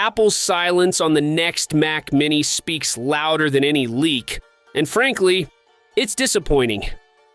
Apple's silence on the next Mac Mini speaks louder than any leak, and frankly, it's disappointing.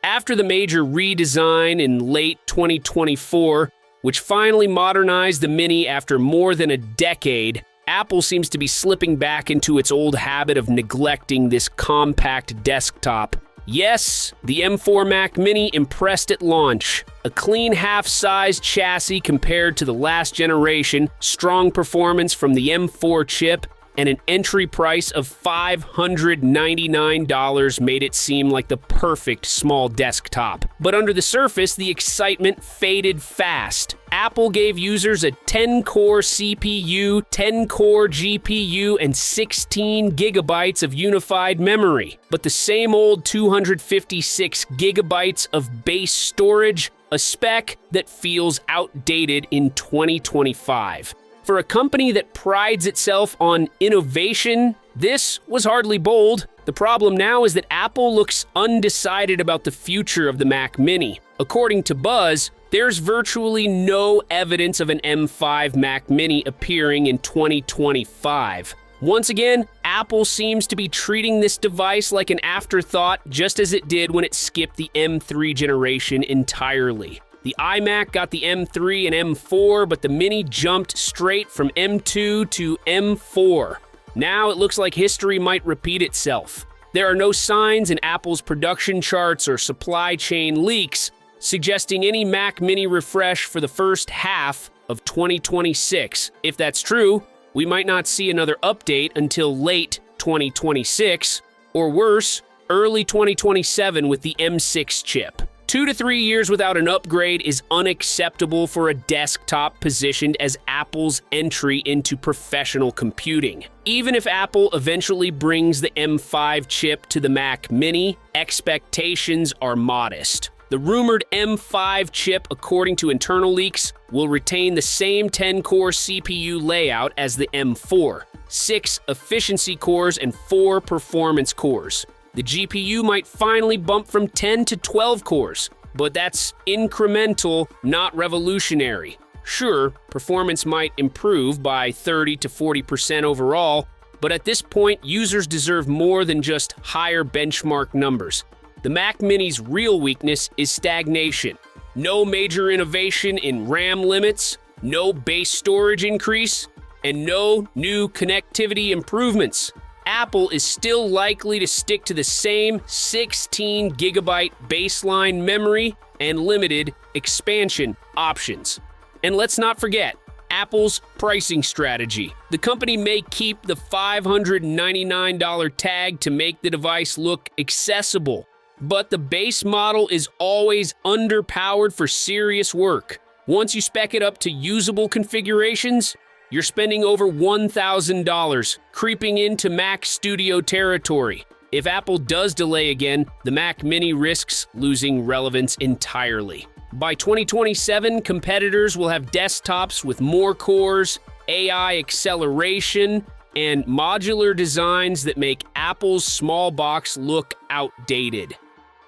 After the major redesign in late 2024, which finally modernized the Mini after more than a decade, Apple seems to be slipping back into its old habit of neglecting this compact desktop. Yes, the M4 Mac Mini impressed at launch. A clean half-sized chassis compared to the last generation, strong performance from the M4 chip, and an entry price of $599 made it seem like the perfect small desktop. But under the surface, the excitement faded fast. Apple gave users a 10-core CPU, 10-core GPU, and 16 gigabytes of unified memory. But the same old 256 gigabytes of base storage, a spec that feels outdated in 2025. For a company that prides itself on innovation, this was hardly bold. The problem now is that Apple looks undecided about the future of the Mac Mini. According to Buzz, there's virtually no evidence of an M5 Mac Mini appearing in 2025. Once again, Apple seems to be treating this device like an afterthought, just as it did when it skipped the M3 generation entirely. The iMac got the M3 and M4, but the Mini jumped straight from M2 to M4. Now it looks like history might repeat itself. There are no signs in Apple's production charts or supply chain leaks suggesting any Mac Mini refresh for the first half of 2026. If that's true, we might not see another update until late 2026, or worse, early 2027 with the M6 chip. 2 to 3 years without an upgrade is unacceptable for a desktop positioned as Apple's entry into professional computing. Even if Apple eventually brings the M5 chip to the Mac Mini, expectations are modest. The rumored M5 chip, according to internal leaks, will retain the same 10-core CPU layout as the M4, 6 efficiency cores and 4 performance cores. The GPU might finally bump from 10 to 12 cores, but that's incremental, not revolutionary. Sure, performance might improve by 30 to 40% overall, but at this point, users deserve more than just higher benchmark numbers. The Mac Mini's real weakness is stagnation. No major innovation in RAM limits, no base storage increase, and no new connectivity improvements. Apple is still likely to stick to the same 16 gigabyte baseline memory and limited expansion options. And let's not forget Apple's pricing strategy. The company may keep the $599 tag to make the device look accessible, but the base model is always underpowered for serious work. Once you spec it up to usable configurations, you're spending over $1,000, creeping into Mac Studio territory. If Apple does delay again, the Mac Mini risks losing relevance entirely. By 2027, competitors will have desktops with more cores, AI acceleration, and modular designs that make Apple's small box look outdated.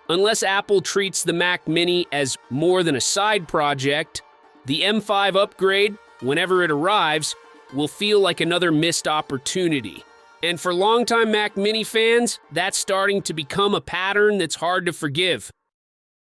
Unless Apple treats the Mac Mini as more than a side project, the M5 upgrade, whenever it arrives, will feel like another missed opportunity. And for longtime Mac Mini fans, that's starting to become a pattern that's hard to forgive.